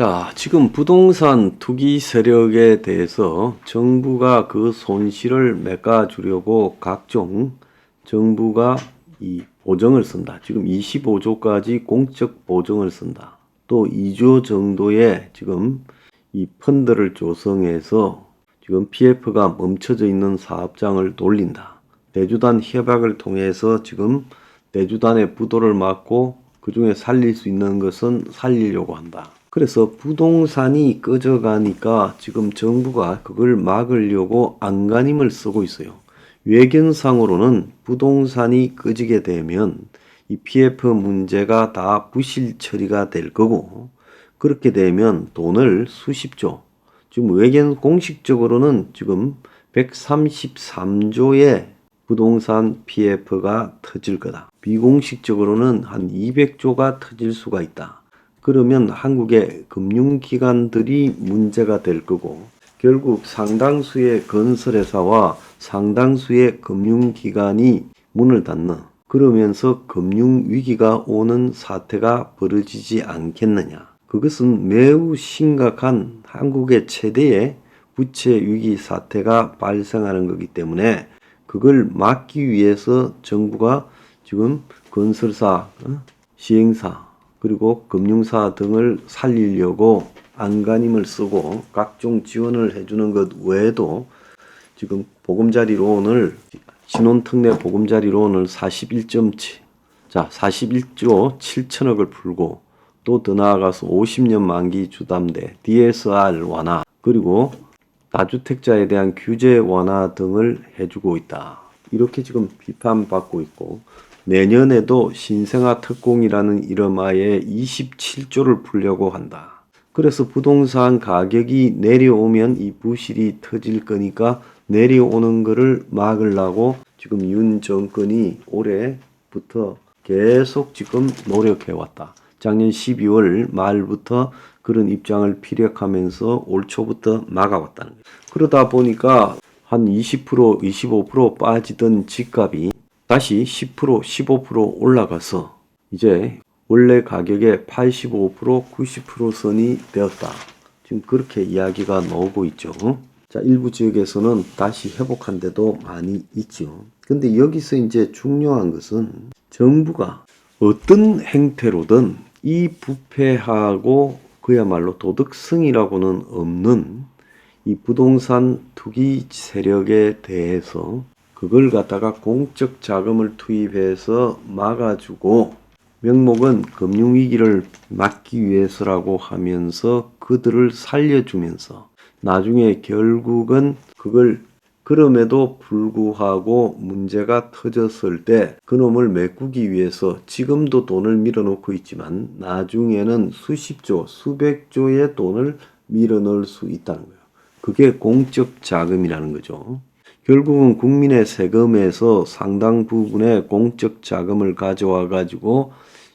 자, 지금 부동산 투기 세력에 대해서 정부가 그 손실을 메꿔주려고 각종 정부가 이 보정을 쓴다. 지금 25조까지 공적 보정을 쓴다. 또 2조 정도의 지금 이 펀드를 조성해서 지금 PF가 멈춰져 있는 사업장을 돌린다. 대주단 협약을 통해서 지금 대주단의 부도를 막고 그 중에 살릴 수 있는 것은 살리려고 한다. 그래서 부동산이 꺼져가니까 지금 정부가 그걸 막으려고 안간힘을 쓰고 있어요. 외견상으로는 부동산이 꺼지게 되면 이 PF 문제가 다 부실 처리가 될 거고, 그렇게 되면 돈을 수십조, 지금 외견 공식적으로는 지금 133조의 부동산 PF가 터질 거다. 비공식적으로는 한 200조가 터질 수가 있다. 그러면 한국의 금융기관들이 문제가 될 거고, 결국 상당수의 건설회사와 상당수의 금융기관이 문을 닫는, 그러면서 금융위기가 오는 사태가 벌어지지 않겠느냐. 그것은 매우 심각한 한국의 최대의 부채 위기 사태가 발생하는 거기 때문에 그걸 막기 위해서 정부가 지금 건설사, 시행사, 그리고 금융사 등을 살리려고 안간힘을 쓰고 각종 지원을 해주는 것 외에도 지금 보금자리론을, 신혼특례 보금자리론을 41조 7천억을 풀고, 또 더 나아가서 50년 만기 주담대, DSR 완화, 그리고 다주택자에 대한 규제 완화 등을 해주고 있다. 이렇게 지금 비판받고 있고, 내년에도 신생아 특공이라는 이름하에 27조를 풀려고 한다. 그래서 부동산 가격이 내려오면 이 부실이 터질 거니까 내려오는 거를 막으려고 지금 윤 정권이 올해부터 계속 지금 노력해왔다. 작년 12월 말부터 그런 입장을 피력하면서 올 초부터 막아왔다는 거예요. 그러다 보니까 한 20%, 25% 빠지던 집값이 다시 10%, 15% 올라가서 이제 원래 가격의 85%, 90% 선이 되었다. 지금 그렇게 이야기가 나오고 있죠. 자, 일부 지역에서는 다시 회복한 데도 많이 있죠. 근데 여기서 이제 중요한 것은 정부가 어떤 행태로든 이 부패하고 그야말로 도덕성이라고는 없는 이 부동산 투기 세력에 대해서 그걸 갖다가 공적 자금을 투입해서 막아주고, 명목은 금융위기를 막기 위해서라고 하면서 그들을 살려주면서 나중에 결국은 그걸, 그럼에도 불구하고 문제가 터졌을 때 그놈을 메꾸기 위해서 지금도 돈을 밀어놓고 있지만 나중에는 수십조, 수백조의 돈을 밀어넣을 수 있다는 거예요. 그게 공적 자금이라는 거죠. 결국은 국민의 세금에서 상당 부분의 공적 자금을 가져와 가지고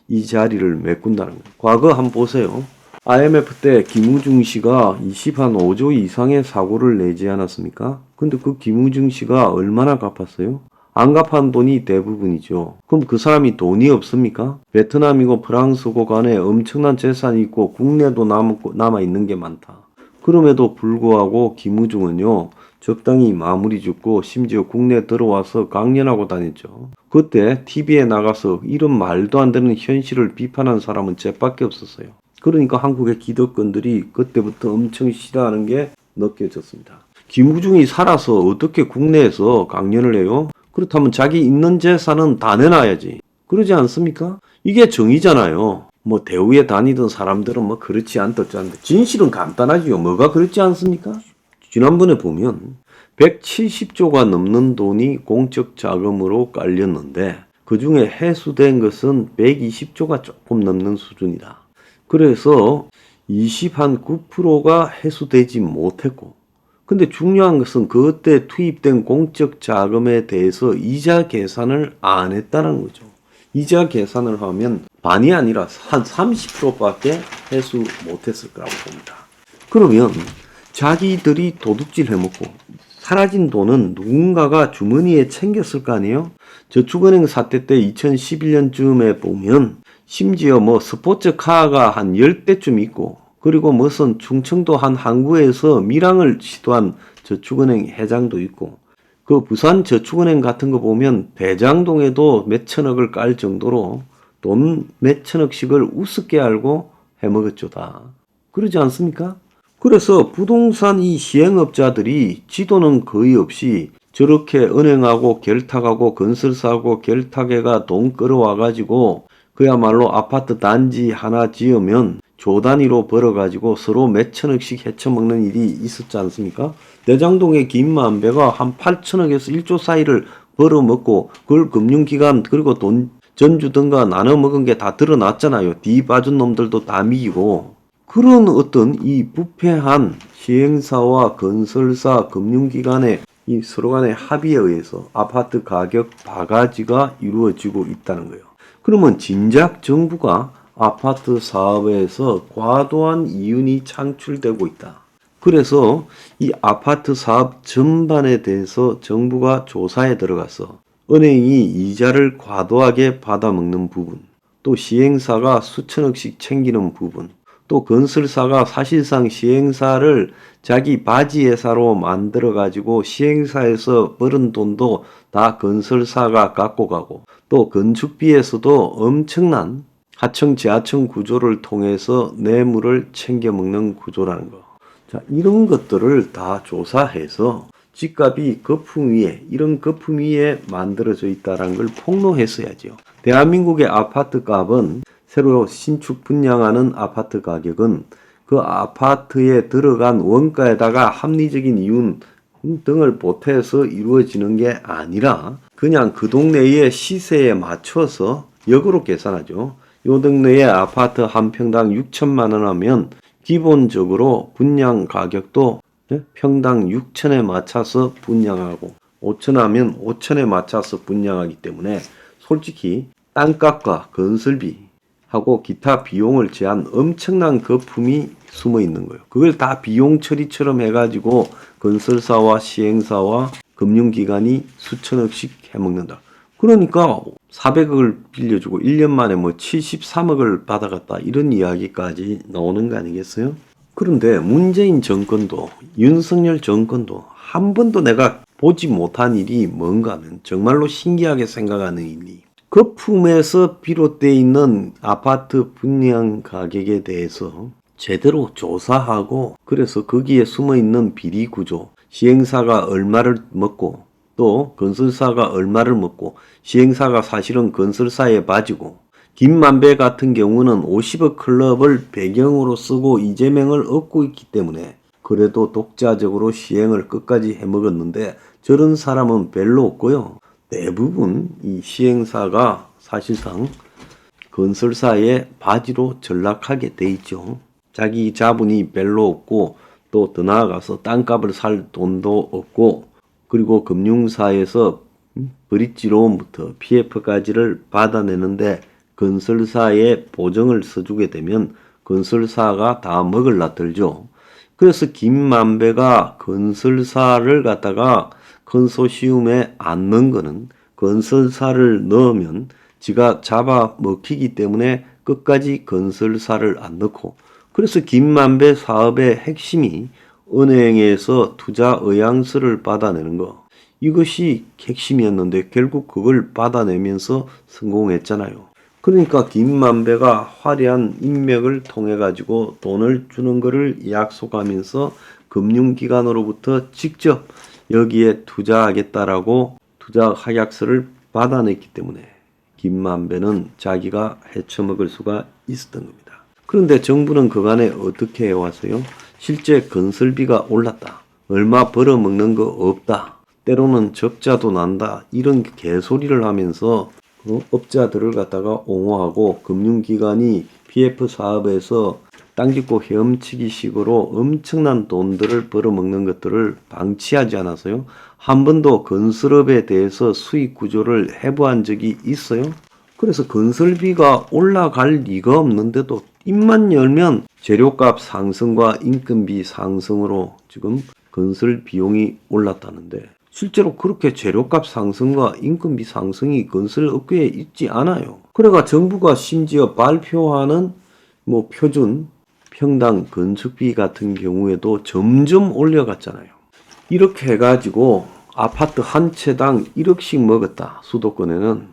이 자리를 메꾼다는 거예요. 과거 한번 보세요. IMF 때 김우중 씨가 25조 이상의 사고를 내지 않았습니까? 근데 그 김우중 씨가 얼마나 갚았어요? 안 갚은 돈이 대부분이죠. 그럼 그 사람이 돈이 없습니까? 베트남이고 프랑스고 간에 엄청난 재산이 있고 국내도 남아 있는 게 많다. 그럼에도 불구하고 김우중은요, 적당히 마무리 짓고 심지어 국내에 들어와서 강연하고 다녔죠. 그때 TV에 나가서 이런 말도 안 되는 현실을 비판한 사람은 쟤밖에 없었어요. 그러니까 한국의 기득권들이 그때부터 엄청 싫어하는 게 느껴졌습니다. 김우중이 살아서 어떻게 국내에서 강연을 해요? 그렇다면 자기 있는 재산은 다 내놔야지. 그러지 않습니까? 이게 정의잖아요. 뭐 대우에 다니던 사람들은 뭐 그렇지 않던데, 진실은 간단하지요. 뭐가 그렇지 않습니까? 지난번에 보면 170조가 넘는 돈이 공적 자금으로 깔렸는데 그 중에 회수된 것은 120조가 조금 넘는 수준이다. 그래서 29%가 회수되지 못했고, 근데 중요한 것은 그때 투입된 공적 자금에 대해서 이자 계산을 안 했다는 거죠. 이자 계산을 하면 반이 아니라 한 30%밖에 회수 못했을 거라고 봅니다. 그러면 자기들이 도둑질 해먹고 사라진 돈은 누군가가 주머니에 챙겼을 거 아니에요? 저축은행 사태 때 2011년쯤에 보면 심지어 뭐 스포츠카가 한 10대쯤 있고, 그리고 무슨 충청도 한 항구에서 밀항을 시도한 저축은행 회장도 있고, 그 부산저축은행 같은 거 보면 대장동에도 몇천억을 깔 정도로 돈 몇천억씩을 우습게 알고 해먹었죠 다. 그러지 않습니까? 그래서 부동산 이 시행업자들이 지도는 거의 없이 저렇게 은행하고 결탁하고 건설사하고 결탁해가 돈 끌어와가지고 그야말로 아파트 단지 하나 지으면 조 단위로 벌어가지고 서로 몇천억씩 헤쳐먹는 일이 있었지 않습니까? 대장동의 김만배가 한 8천억에서 1조 사이를 벌어먹고 그걸 금융기관 그리고 돈 전주든가 나눠먹은 게 다 드러났잖아요. 뒤 빠진 놈들도 다 미기고. 그런 어떤 이 부패한 시행사와 건설사, 금융기관의 이 서로 간의 합의에 의해서 아파트 가격 바가지가 이루어지고 있다는 거예요. 그러면 진작 정부가 아파트 사업에서 과도한 이윤이 창출되고 있다. 그래서 이 아파트 사업 전반에 대해서 정부가 조사에 들어가서 은행이 이자를 과도하게 받아먹는 부분, 또 시행사가 수천억씩 챙기는 부분, 또 건설사가 사실상 시행사를 자기 바지회사로 만들어가지고 시행사에서 벌은 돈도 다 건설사가 갖고 가고, 또 건축비에서도 엄청난 하청 지하청 구조를 통해서 뇌물을 챙겨먹는 구조라는 거. 자, 이런 것들을 다 조사해서 집값이 거품 위에, 이런 거품 위에 만들어져 있다는 걸 폭로했어야죠. 대한민국의 아파트 값은 새로 신축 분양하는 아파트 가격은 그 아파트에 들어간 원가에다가 합리적인 이윤 등을 보태서 이루어지는 게 아니라 그냥 그 동네의 시세에 맞춰서 역으로 계산하죠. 요 동네의 아파트 한 평당 6천만 원 하면 기본적으로 분양 가격도 평당 6천에 맞춰서 분양하고 5천 하면 5천에 맞춰서 분양하기 때문에 솔직히 땅값과 건설비 하고 기타 비용을 제한 엄청난 거품이 숨어 있는 거예요. 그걸 다 비용 처리처럼 해가지고 건설사와 시행사와 금융기관이 수천억씩 해먹는다. 그러니까 400억을 빌려주고 1년 만에 뭐 73억을 받아갔다 이런 이야기까지 나오는 거 아니겠어요? 그런데 문재인 정권도 윤석열 정권도 한 번도 내가 보지 못한 일이 뭔가 하면 정말로 신기하게 생각하는 일이 거품에서 비롯되어 있는 아파트 분양 가격에 대해서 제대로 조사하고 그래서 거기에 숨어있는 비리구조, 시행사가 얼마를 먹고 또 건설사가 얼마를 먹고 시행사가 사실은 건설사에 빠지고 김만배 같은 경우는 50억 클럽을 배경으로 쓰고 이재명을 얻고 있기 때문에 그래도 독자적으로 시행을 끝까지 해먹었는데 저런 사람은 별로 없고요. 대부분 이 시행사가 사실상 건설사의 바지로 전락하게 돼 있죠. 자기 자본이 별로 없고 또 더 나아가서 땅값을 살 돈도 없고 그리고 금융사에서 브릿지론부터 PF까지를 받아내는데 건설사에 보증을 써주게 되면 건설사가 다 먹을라 들죠. 그래서 김만배가 건설사를 갖다가 컨소시움에 안 넣은 거는 건설사를 넣으면 지가 잡아먹히기 때문에 끝까지 건설사를 안 넣고 그래서 김만배 사업의 핵심이 은행에서 투자 의향서를 받아내는 거 이것이 핵심이었는데 결국 그걸 받아내면서 성공했잖아요. 그러니까 김만배가 화려한 인맥을 통해 가지고 돈을 주는 거를 약속하면서 금융기관으로부터 직접 여기에 투자하겠다라고 투자 확약서를 받아냈기 때문에 김만배는 자기가 헤쳐먹을 수가 있었던 겁니다. 그런데 정부는 그간에 어떻게 해왔어요? 실제 건설비가 올랐다. 얼마 벌어먹는 거 없다. 때로는 적자도 난다. 이런 개소리를 하면서 업자들을 갖다가 옹호하고 금융기관이 PF 사업에서 땅짓고 헤엄치기 식으로 엄청난 돈들을 벌어먹는 것들을 방치하지 않았어요? 한 번도 건설업에 대해서 수익 구조를 해부한 적이 있어요? 그래서 건설비가 올라갈 리가 없는데도 입만 열면 재료값 상승과 인건비 상승으로 지금 건설 비용이 올랐다는데 실제로 그렇게 재료값 상승과 인건비 상승이 건설업계에 있지 않아요. 그래가 정부가 심지어 발표하는 표준 평당 건축비 같은 경우에도 점점 올려갔잖아요. 이렇게 해가지고 아파트 한 채당 1억씩 먹었다. 수도권에는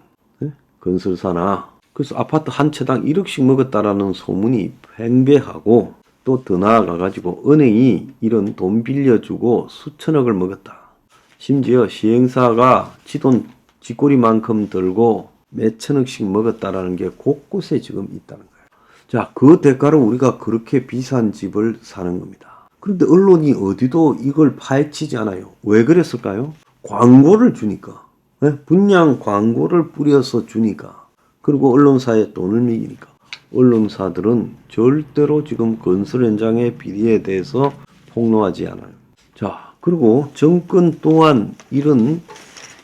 건설사나. 그래서 아파트 한 채당 1억씩 먹었다라는 소문이 팽배하고 또 더 나아가가지고 은행이 이런 돈 빌려주고 수천억을 먹었다. 심지어 시행사가 지돈 쥐꼬리만큼 들고 몇천억씩 먹었다라는 게 곳곳에 지금 있다는 거예요. 자, 그 대가로 우리가 그렇게 비싼 집을 사는 겁니다. 그런데 언론이 어디도 이걸 파헤치지 않아요. 왜 그랬을까요? 광고를 주니까. 분양 광고를 뿌려서 주니까. 그리고 언론사에 돈을 먹이니까. 언론사들은 절대로 지금 건설 현장의 비리에 대해서 폭로하지 않아요. 자, 그리고 정권 또한 이런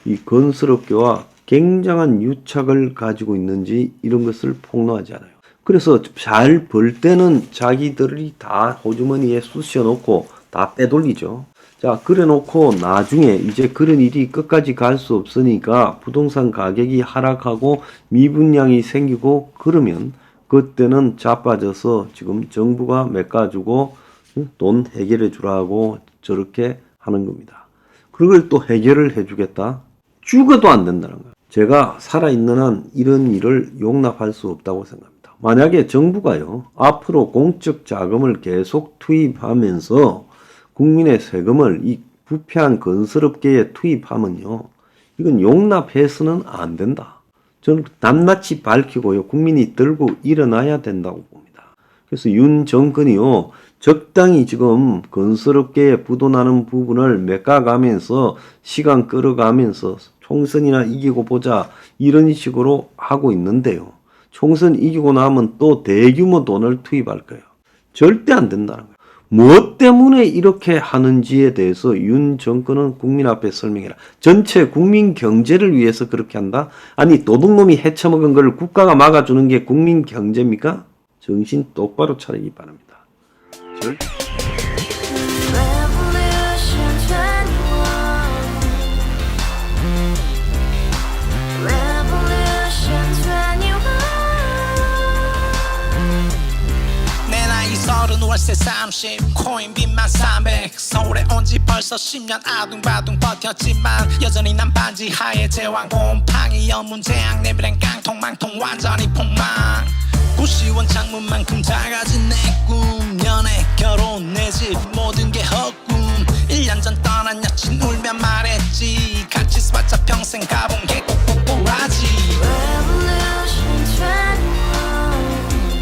이 건설업계와 굉장한 유착을 가지고 있는지 이런 것을 폭로하지 않아요. 그래서 잘 벌 때는 자기들이 다 호주머니에 쑤셔놓고 다 빼돌리죠. 자, 그래 놓고 나중에 이제 그런 일이 끝까지 갈 수 없으니까 부동산 가격이 하락하고 미분양이 생기고 그러면 그때는 자빠져서 지금 정부가 메꿔주고 돈 해결해 주라고 저렇게 하는 겁니다. 그걸 또 해결을 해주겠다? 죽어도 안 된다는 거예요. 제가 살아있는 한 이런 일을 용납할 수 없다고 생각합니다. 만약에 정부가요, 앞으로 공적 자금을 계속 투입하면서 국민의 세금을 이 부패한 건설업계에 투입하면요, 이건 용납해서는 안 된다. 저는 낱낱이 밝히고요, 국민이 들고 일어나야 된다고 봅니다. 그래서 윤 정권이요, 적당히 지금 건설업계에 부도나는 부분을 메꿔가면서 시간 끌어가면서 총선이나 이기고 보자 이런 식으로 하고 있는데요. 총선 이기고 나면 또 대규모 돈을 투입할 거예요. 절대 안 된다는 거예요. 무엇 때문에 이렇게 하는지에 대해서 윤 정권은 국민 앞에 설명해라. 전체 국민 경제를 위해서 그렇게 한다? 아니 도둑놈이 헤쳐먹은 걸 국가가 막아주는 게 국민 경제입니까? 정신 똑바로 차리기 바랍니다. 월세 30 코인빚만 300 서울에 온지 벌써 10년 아둥바둥 버텼지만 여전히 난 반지 하에 제왕 곰팡이 연문제약 내 미래는 깡통망통 완전히 폭망 고시원 창문만큼 작아진 내 꿈 연애 결혼 내 집 모든 게 헛꿈 1년 전 떠난 여친 울며 말했지 같이 써봤자 평생 가본 게 꼭꼭꼬라지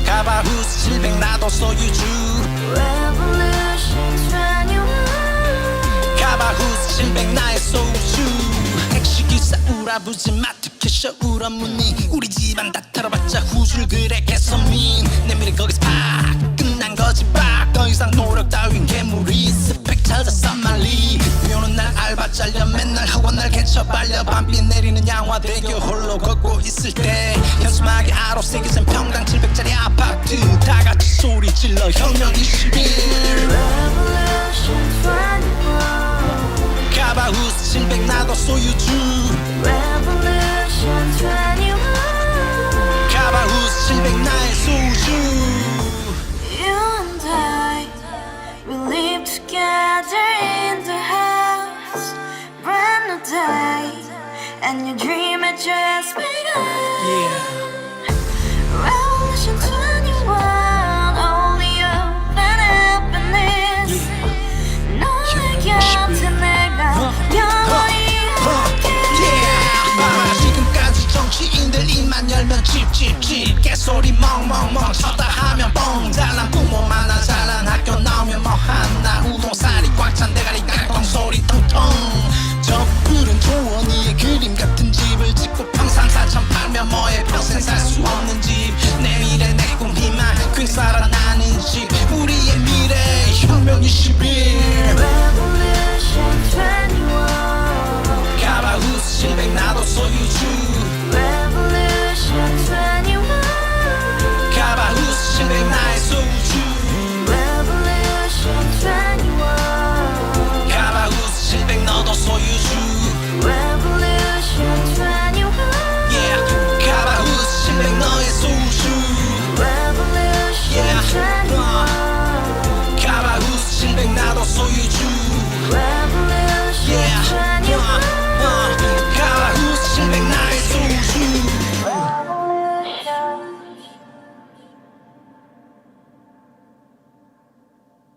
가바후스 700 나도 소유주 가바후스 700 나의 소주 택시기사 우라부지 마트 캐셔 울어무니 우리 집안 다 털어봤자 후줄 그래 개선민 내 미래 거기서 팍 끝난 거지 팍 더 이상 노력 따윈 괴물이 스펙 찾아서 말리 비오는 날 알바 잘려 맨날 학원 날 개쳐 발려 밤비 내리는 양화대교 홀로 걷고 있을 때 현수막에 아로 새겨진 평당 700짜리 아파트 다같이 소리 질러 혁명 21 가바후스 700 나도 소유주 가바후스 700 나의 소주 Together in the house, brand new day, and your dream had just begun. Revolution 21, only open happiness. 너의 곁에 내가 영원히 함께. 지금까지 정치인들 입만 열면 찝찝찝 개소리 멍멍멍 쳤다 하면 뻥 잘난 부모 많아 잘난 학교